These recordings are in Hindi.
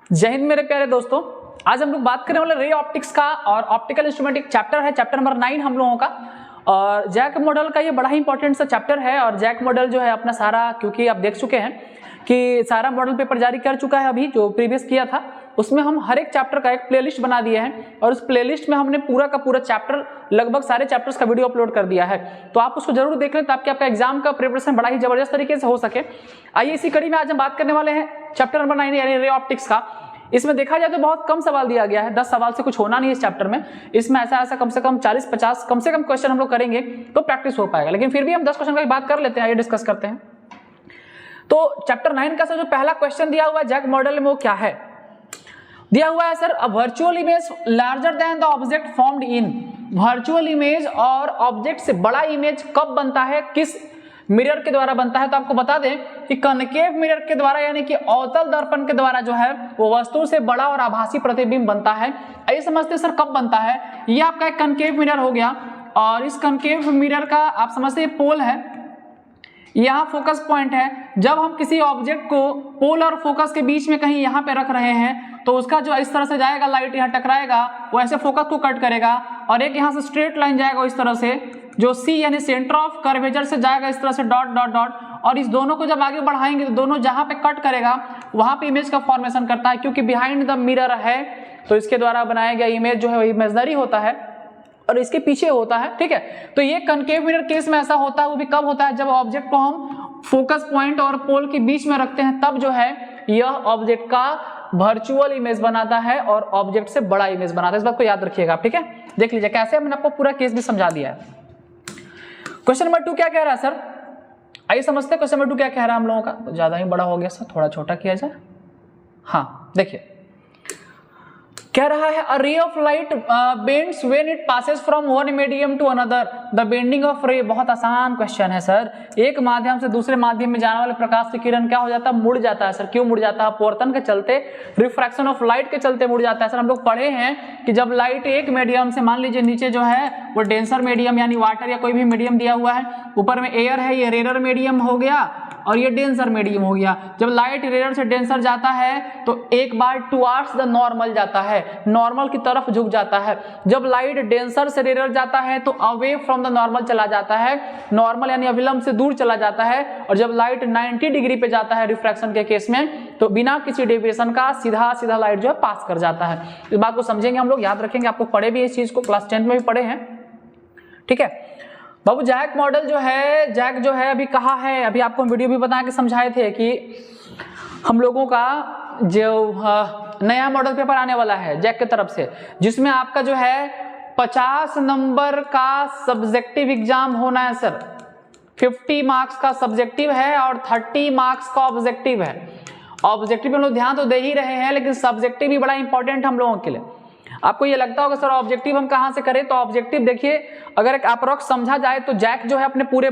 जय हिंद मेरे प्यारे दोस्तों। आज हम लोग बात करने वाले रे ऑप्टिक्स का और ऑप्टिकल इंस्ट्रूमेंट एक चैप्टर है, चैप्टर नंबर 9 हम लोगों का। और जैक मॉडल का ये बड़ा ही इंपॉर्टेंट सा चैप्टर है। और जैक मॉडल जो है अपना सारा, क्योंकि आप देख चुके हैं कि सारा मॉडल पेपर जारी कर चुका है, अभी जो प्रीवियस किया था उसमें हम हर एक चैप्टर का एक प्लेलिस्ट बना दिए हैं और उस प्लेलिस्ट में हमने पूरा का पूरा चैप्टर, लगभग सारे चैप्टर्स का वीडियो अपलोड कर दिया है। तो आप उसको जरूर देख लें ताकि आपका एग्जाम का प्रिपरेशन बड़ा ही जबरदस्त तरीके से हो सके। आइए इसी कड़ी में आज हम बात करने वाले हैं चैप्टर नंबर 9 यानी रे ऑप्टिक्स का। इसमें देखा जाए तो बहुत कम सवाल दिया गया है, 10 सवाल से कुछ होना नहीं है इस चैप्टर में। इसमें ऐसा कम से कम 40-50 कम से कम क्वेश्चन हम लोग करेंगे तो प्रैक्टिस हो पाएगा, लेकिन फिर भी हम 10 क्वेश्चन की बात कर लेते हैं, आइए डिस्कस करते हैं। तो चैप्टर 9 का जो पहला क्वेश्चन दिया हुआ है जैक मॉडल में वो क्या है, दिया हुआ है sir, a virtual image larger than the object formed in. Virtual image और ऑब्जेक्ट से बड़ा इमेज कब बनता है, किस मिरर के द्वारा बनता है। तो आपको बता दें कि कनकेव मिरर के द्वारा यानी कि अवतल दर्पण के द्वारा जो है वो वस्तु से बड़ा और आभासी प्रतिबिंब बनता है। आइए समझते हैं सर कब बनता है। ये आपका एक कनकेव मिरर हो गया और इस कनकेव मिरर का आप समझते हैं पोल है, यहाँ फोकस पॉइंट है। जब हम किसी ऑब्जेक्ट को पोल और फोकस के बीच में कहीं यहाँ पे रख रहे हैं तो उसका जो इस तरह से जाएगा, लाइट यहाँ टकराएगा, वो ऐसे फोकस को कट करेगा और एक यहाँ से स्ट्रेट लाइन जाएगा इस तरह से, जो सी यानी सेंटर ऑफ कर्वेचर से जाएगा इस तरह से डॉट डॉट डॉट, और इस दोनों को जब आगे बढ़ाएंगे तो दोनों जहाँ पे कट करेगा वहां पे इमेज का फॉर्मेशन करता है। क्योंकि बिहाइंड द मिरर है तो इसके द्वारा बनाया गया इमेज जो है वो इमेजनरी होता है और इसके पीछे होता है, ठीक है। तो ये कनकेव मिरर केस में ऐसा होता है, वो भी कब होता है, जब ऑब्जेक्ट को हम फोकस पॉइंट और पोल के बीच में रखते हैं, तब जो है यह ऑब्जेक्ट का वर्चुअल इमेज बनाता है और ऑब्जेक्ट से बड़ा इमेज बनाता है। इस बात को याद रखिएगा, ठीक है। देख लीजिए कैसे मैंने आपको पूरा केस भी समझा दिया है। क्वेश्चन नंबर 2 क्या कह रहा है सर, आइए समझते हैं क्वेश्चन नंबर 2 क्या कह रहा है हम लोगों का। ज्यादा ही बड़ा हो गया सर, थोड़ा छोटा किया जाए। हाँ देखिए कह रहा है, a ray of light bends when it passes from one medium to another. The bending of ray, बहुत आसान क्वेश्चन है सर। एक माध्यम से दूसरे माध्यम में जाने वाले प्रकाश की किरण क्या हो जाता है, मुड़ जाता है सर। क्यों मुड़ जाता है, अपवर्तन के चलते, रिफ्रैक्शन ऑफ लाइट के चलते मुड़ जाता है सर। हम लोग पढ़े हैं कि जब लाइट एक मीडियम से, मान लीजिए नीचे जो है वो डेंसर मीडियम यानी वाटर या कोई भी मीडियम दिया हुआ है, ऊपर में एयर है, ये रेयर मीडियम हो गया और ये डेंसर मीडियम हो गया। जब लाइट रेयर से डेंसर जाता है तो एक बार टुवार्ड्स द नॉर्मल जाता है, नॉर्मल की तरफ झुक जाता है। जब लाइट डेंसर से रेयर जाता है तो अवे फ्रॉम द नॉर्मल चला जाता है, नॉर्मल यानी अविलंब से दूर चला जाता है। और जब लाइट 90 डिग्री पे जाता है रिफ्रैक्शन के केस में तो बिना किसी डेविएशन का सीधा सीधा लाइट जो है पास कर जाता है। इस बात को समझेंगे हम लोग, याद रखेंगे। आपको पढ़े भी इस चीज को, क्लास 10 में भी पढ़े हैं, ठीक है बाबू। जैक मॉडल जो है, जैक जो है अभी कहा है, अभी आपको वीडियो भी बता के समझाए थे कि हम लोगों का जो नया मॉडल पेपर आने वाला है जैक की तरफ से, जिसमें आपका जो है 50 नंबर का सब्जेक्टिव एग्जाम होना है सर। 50 मार्क्स का सब्जेक्टिव है और 30 मार्क्स का ऑब्जेक्टिव है। ऑब्जेक्टिव हम लोग ध्यान तो दे ही रहे हैं, लेकिन सब्जेक्टिव भी बड़ा इंपॉर्टेंट हम लोगों के लिए। आपको ये लगता होगा सर ऑब्जेक्टिव हम कहां से करें, तो ऑब्जेक्टिव देखिए अगर एक अप्रोक्स समझा जाए तो जैक जो है अपने पूरे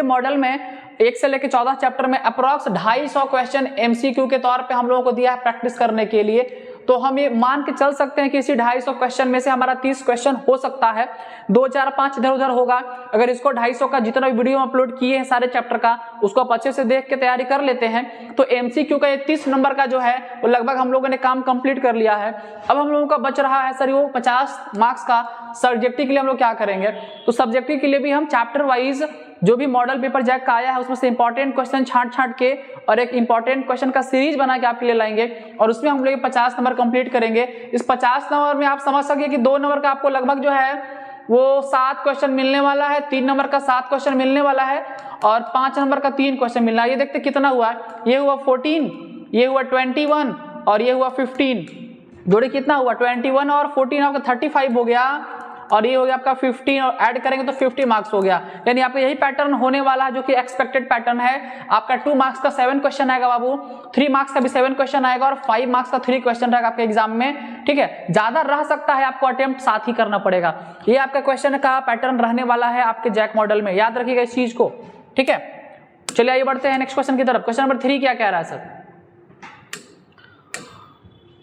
मॉडल में 1 से लेकर 14 चैप्टर में अप्रोक्स 250 क्वेश्चन एमसीक्यू के तौर पे हम लोगों को दिया है प्रैक्टिस करने के लिए। तो हम ये मान के चल सकते हैं कि इसी 250 क्वेश्चन में से हमारा 30 क्वेश्चन हो सकता है, 2 4 5 इधर उधर होगा। अगर इसको 250 का जितना भी वीडियो अपलोड किए हैं सारे चैप्टर का, उसको आप अच्छे से देख के तैयारी कर लेते हैं तो एमसीक्यू का ये 30 नंबर का जो है वो लगभग हम लोगों ने काम कंप्लीट कर लिया है। अब हम लोगों का बच रहा है सर वो 50 मार्क्स का सब्जेक्टिव के लिए हम लोग क्या करेंगे। तो सब्जेक्टिव के लिए भी हम चैप्टर वाइज जो भी मॉडल पेपर जैक का आया है उसमें से इंपॉर्टेंट क्वेश्चन छांट के और एक इंपॉर्टेंट क्वेश्चन का सीरीज बना के आपके लिए लाएंगे और उसमें हम लोग 50 नंबर कंप्लीट करेंगे। इस 50 नंबर में आप समझ सके कि 2 नंबर का आपको लगभग जो है वो 7 क्वेश्चन मिलने वाला है, 3 नंबर का 7 क्वेश्चन मिलने वाला है और 5 नंबर का 3 क्वेश्चन मिलना है। ये देखते कितना हुआ, ये हुआ 14, ये हुआ 21 और ये हुआ 15। जोड़े कितना हुआ, 21 और 14 आपका 35 हो गया और ये हो गया आपका 15 और ऐड करेंगे तो 50 मार्क्स हो गया। यानी आपका यही पैटर्न होने वाला है जो कि एक्सपेक्टेड पैटर्न है। आपका 2 मार्क्स का 7 क्वेश्चन आएगा बाबू, 3 मार्क्स का भी 7 क्वेश्चन आएगा और 5 मार्क्स का 3 क्वेश्चन रहेगा आपके एग्जाम में, ठीक है। ज्यादा रह सकता है, आपको अटेम्प्ट साथ ही करना पड़ेगा। ये आपका क्वेश्चन का पैटर्न रहने वाला है आपके जैक मॉडल में, याद रखिएगा इस चीज को, ठीक है। चलिए आइए बढ़ते हैं नेक्स्ट क्वेश्चन की तरफ। क्वेश्चन नंबर 3 क्या कह रहा है sir,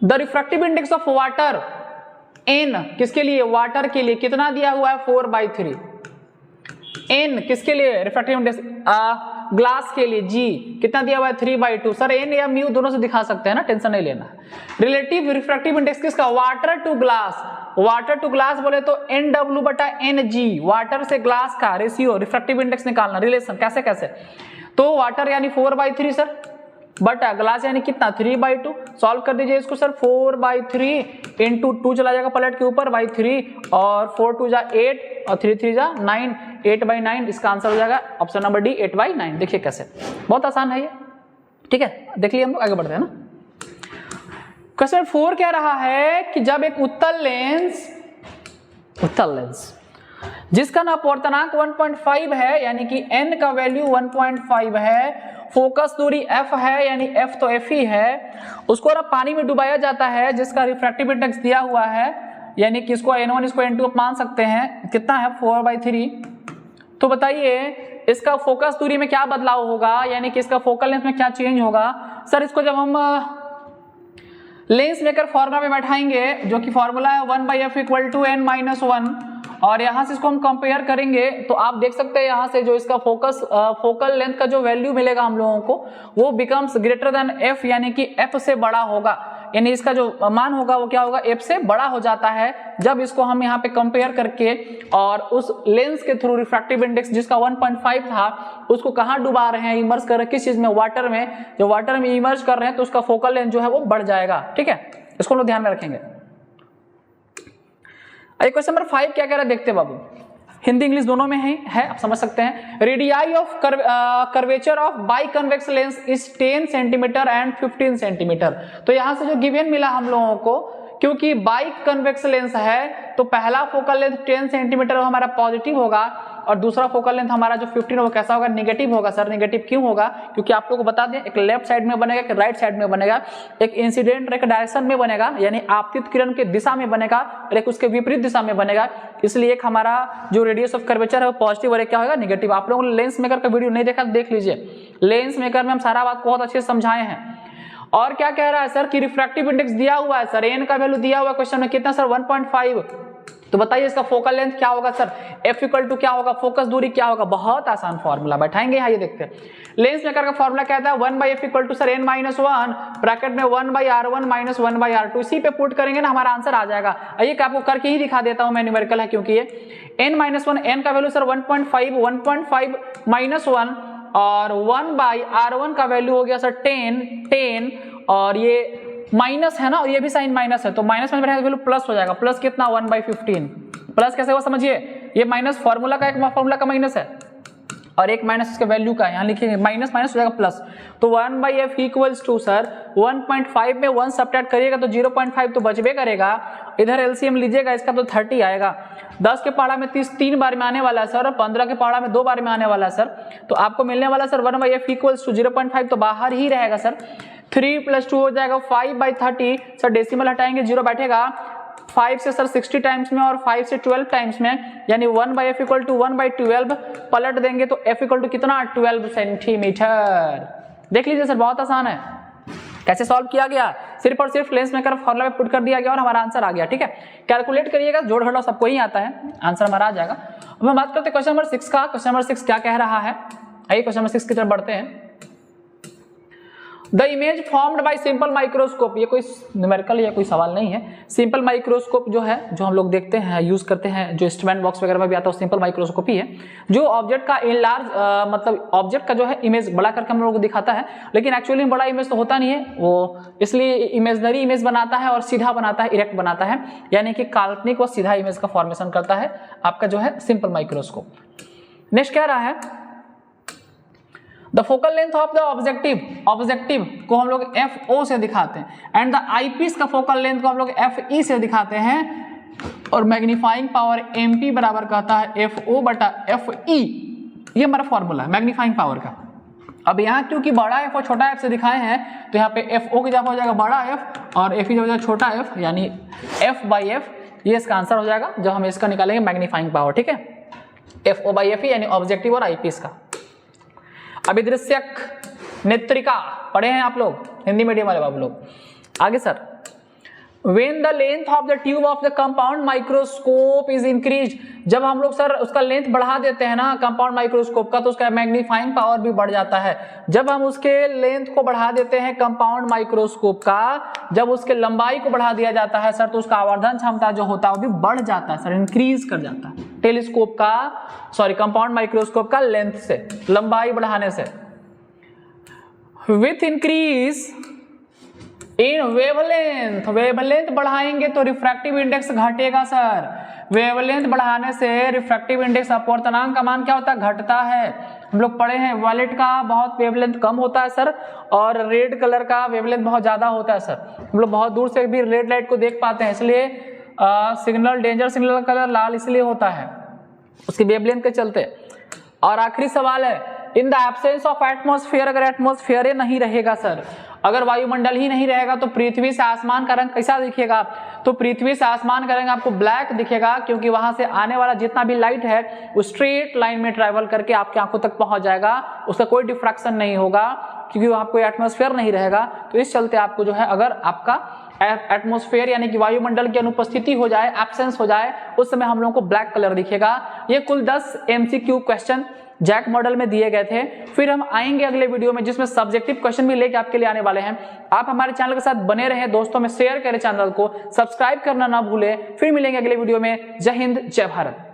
the refractive index of water n, किसके लिए, वाटर के लिए कितना दिया हुआ है 4/3। एन किसके लिए, रिफ्रैक्टिव इंडेक्स ग्लास के लिए जी कितना दिया हुआ है 3/2। सर एन या म्यू दोनों से दिखा सकते हैं ना, टेंशन नहीं लेना। रिलेटिव रिफ्रैक्टिव इंडेक्स किसका, water to glass, water to glass बोले तो NW/NG, वाटर से ग्लास का रेशियो रिफ्रैक्टिव इंडेक्स निकालना, रिलेशन कैसे कैसे, तो वाटर यानी 4/3 सर, बटा ग्लास यानी कितना 3/2। सॉल्व कर दीजिए इसको सर, 4/3 इंटू 2 चला जाएगा पलट के ऊपर बाई 3 और 4 2 जा 8 और 3 3 जा 9, 8/9 इसका आंसर हो जाएगा ऑप्शन नंबर डी 8/9। देखिए कैसे, बहुत आसान है ये, ठीक है। देख लिया, हम लोग आगे बढ़ते हैं ना। क्वेश्चन 4 कह रहा है कि जब एक उत्तल लेंस जिसका ना अपवर्तनांक 1.5 है यानी कि n का वैल्यू 1.5 है, फोकस दूरी f है यानी f तो f ही है, उसको ना पानी में डुबाया जाता है जिसका रिफ्रैक्टिव इंडेक्स दिया हुआ है यानी कि इसको n1 इसको n2 आप मान सकते हैं, कितना है 4/3। तो बताइए इसका फोकस दूरी में क्या बदलाव होगा यानी कि इसका फोकल लेंथ में क्या चेंज होगा। सर इसको जब हम लेंस मेकर फॉर्मूला में बैठाएंगे जो कि फॉर्मूला है 1/f = n-1 और यहाँ से इसको हम कंपेयर करेंगे तो आप देख सकते हैं यहाँ से जो इसका फोकल लेंथ का जो वैल्यू मिलेगा हम लोगों को वो बिकम्स ग्रेटर देन f यानी कि f से बड़ा होगा, यानी इसका जो मान होगा वो क्या होगा f से बड़ा हो जाता है जब इसको हम यहाँ पे कंपेयर करके और उस लेंस के थ्रू रिफ्रैक्टिव इंडेक्स जिसका 1.5 था उसको कहाँ डुबा रहे हैं, इमर्ज कर रहे हैं किस चीज में, वाटर में। जो वाटर में इमर्ज कर रहे हैं तो उसका फोकल लेंथ जो है वो बढ़ जाएगा, ठीक है, इसको लोग ध्यान में रखेंगे। क्वेश्चन नंबर 5 क्या कह रहा है देखते बाबू, हिंदी इंग्लिश दोनों में है आप समझ सकते हैं। Radii of curvature of by convex lens is 10 centimetre and 15 centimetre. तो यहां से जो गिवन मिला हम लोगों को, क्योंकि बाई कन्वेक्स लेंस है तो पहला फोकल लेंथ 10 सेंटीमीटर हमारा पॉजिटिव होगा और दूसरा फोकल लेंथ हमारा जो 15 वो कैसा होगा, नेगेटिव होगा। सर नेगेटिव क्यों होगा, क्योंकि आप लोगों को बता दें एक लेफ्ट साइड में बनेगा, एक राइट साइड में बनेगा, एक इंसिडेंट एक डायरेक्शन में बनेगा यानी आपतित किरण के दिशा में बनेगा और एक उसके विपरीत दिशा में बनेगा, इसलिए एक हमारा जो रेडियस ऑफ कर्वेचर है वो पॉजिटिव और एक क्या होगा नेगेटिव। आप लोगों ने लेंस मेकर का वीडियो नहीं देखा तो देख लीजिए, लेंस मेकर में हम सारा बात बहुत अच्छे से समझाए हैं। और क्या कह रहा है सर कि रिफ्रैक्टिव इंडेक्स दिया हुआ है, सर एन का वैल्यू दिया हुआ है क्वेश्चन में कितना सर 1.5, तो बताइए इसका फोकल लेंथ क्या होगा सर, f = क्या होगा, फोकस दूरी क्या होगा। बहुत आसान फॉर्मूला बैठाएंगे यहाँ, ये देखते हैं लेंस मेकर का फॉर्मूला कहता है 1/f = सर n-1 ब्रैकेट में 1/r1 - 1/r2, इसी पे पुट करेंगे ना हमारा आंसर आ जाएगा। आइए आपको करके ही दिखा देता हूं मैं, न्यूमेरिकल है क्योंकि ये n-1 n का वैल्यू सर 1.5 -1 और 1/r1 का वैल्यू हो गया सर 10 और ये माइनस है ना और ये भी साइन माइनस है तो माइनस में वैल्यू प्लस हो जाएगा, प्लस कितना 1/15। प्लस कैसे हुआ समझिए, ये माइनस फॉर्मूला का, एक फॉर्मूला का माइनस है और एक माइनस इसके वैल्यू का है, यहाँ लिखेंगे माइनस माइनस हो जाएगा प्लस। तो 1/f = सर 1.5 में 1 सब्ट्रैक्ट करिएगा तो 0.5 तो बचबे करेगा, इधर एलसीएम लीजिएगा इसका तो 30 आएगा। 10 के पहाड़ा में 30 3 बार में आने वाला है सर और 15 के पहाड़ा में 2 बार में आने वाला है सर, तो आपको मिलने वाला सर 1/f = 0.5 तो बाहर ही रहेगा सर। 3 + 2 हो जाएगा 5/30, सर डेसिमल हटाएंगे 0 बैठेगा, 5 से सर 60 टाइम्स में और 5 से 12 टाइम्स में यानी 1/f = 1/12 पलट देंगे तो f = कितना 12 सेंटीमीटर। देख लीजिए सर बहुत आसान है, कैसे सॉल्व किया गया, सिर्फ और सिर्फ लेंस मेकर फॉर्मूला में पुट कर दिया गया और हमारा आंसर आ गया, ठीक है। कैलकुलेट करिएगा, जोड़ घटाव सबको ही आता है, आंसर हमारा आ जाएगा। अब हम बात करते हैं क्वेश्चन नंबर 6 का। क्वेश्चन नंबर 6 क्या कह रहा है, आइए क्वेश्चन नंबर 6 की तरफ बढ़ते हैं। The image formed by simple microscope, ये कोई न्यूमेरिकल या कोई सवाल नहीं है। सिंपल माइक्रोस्कोप जो है जो हम लोग देखते हैं यूज करते हैं, जो इंस्ट्रूमेंट बॉक्स वगैरह में भी आता है, सिंपल माइक्रोस्कोप ही है जो ऑब्जेक्ट का इनलार्ज मतलब ऑब्जेक्ट का जो है इमेज बड़ा करके हम लोग को दिखाता है, लेकिन एक्चुअली बड़ा इमेज तो होता नहीं है वो, इसलिए इमेजनरी इमेज बनाता है और सीधा बनाता है, इरेक्ट बनाता है, यानी कि काल्पनिक व सीधा इमेज का फॉर्मेशन करता है आपका जो है सिंपल माइक्रोस्कोप। नेक्स्ट कह रहा है the focal length of the objective को हम लोग FO से दिखाते हैं एंड द आईपीस का फोकल लेंथ को हम लोग FE से दिखाते हैं और मैग्नीफाइंग पावर MP बराबर कहता है FO/FE, ये हमारा फॉर्मूला है मैग्नीफाइंग पावर का। अब यहाँ क्योंकि बड़ा F और छोटा F से दिखाए हैं तो यहाँ पे FO की जगह हो जाएगा बड़ा F और FE की जगह छोटा F यानी F/F, ये इसका आंसर हो जाएगा जब हम इसका निकालेंगे मैग्नीफाइंग पावर, ठीक है। FO/FE यानी ऑब्जेक्टिव और आईपीस का। अभिदृश्यक नेत्रिका पढ़े हैं आप लोग, हिंदी मीडियम वाले बाबू लोग। आगे sir When the length of the tube of the compound microscope is increased, जब हम लोग सर उसका लेंथ बढ़ा देते हैं ना कंपाउंड माइक्रोस्कोप का, तो उसका मैग्नीफाइंग पावर भी बढ़ जाता है। जब हम उसके लेंथ को बढ़ा देते हैं कंपाउंड माइक्रोस्कोप का, जब उसके लंबाई को बढ़ा दिया जाता है सर, तो उसका आवर्धन क्षमता जो होता है वो भी बढ़ जाता है सर, इंक्रीज कर जाता है टेलीस्कोप का, सॉरी कंपाउंड माइक्रोस्कोप का लेंथ से, लंबाई बढ़ाने से। With increase in wavelength, wavelength बढ़ाएंगे तो रिफ्रैक्टिव इंडेक्स घटेगा सर। वेवलेंथ बढ़ाने से रिफ्रैक्टिव इंडेक्स अपवर्तनांक का मान क्या होता है, घटता है। हम लोग पढ़े हैं वायलेट का बहुत वेवलेंथ कम होता है सर, और रेड कलर का वेवलेंथ बहुत ज्यादा होता है सर। हम लोग बहुत दूर से भी रेड लाइट को देख पाते हैं, इसलिए सिग्नल डेंजर सिग्नल कलर लाल इसलिए होता है उसकी वेवलेंथ के चलते। और आखिरी सवाल है, in the absence of atmosphere, अगर एटमॉस्फेयर नहीं रहेगा सर, अगर वायुमंडल ही नहीं रहेगा तो पृथ्वी से आसमान का रंग कैसा दिखेगा, तो पृथ्वी से आसमान का रंग आपको ब्लैक दिखेगा, क्योंकि वहां से आने वाला जितना भी लाइट है वो स्ट्रेट लाइन में ट्रैवल करके आपकी आंखों तक पहुंच जाएगा, उसका कोई डिफ्रैक्शन नहीं होगा, क्योंकि वहां कोई एटमॉस्फेयर नहीं रहेगा। तो इस चलते आपको जो है, अगर आपका एटमॉस्फेयर यानी कि वायुमंडल की अनुपस्थिति हो जाए, एब्सेंस हो जाए, उस समय हम लोगों को ब्लैक कलर दिखेगा। ये कुल 10 MCQ क्वेश्चन जैक मॉडल में दिए गए थे। फिर हम आएंगे अगले वीडियो में जिसमें सब्जेक्टिव क्वेश्चन भी लेके आपके लिए आने वाले हैं। आप हमारे चैनल के साथ बने रहें, दोस्तों में शेयर करें, चैनल को सब्सक्राइब करना ना भूलें। फिर मिलेंगे अगले वीडियो में। जय हिंद, जय भारत।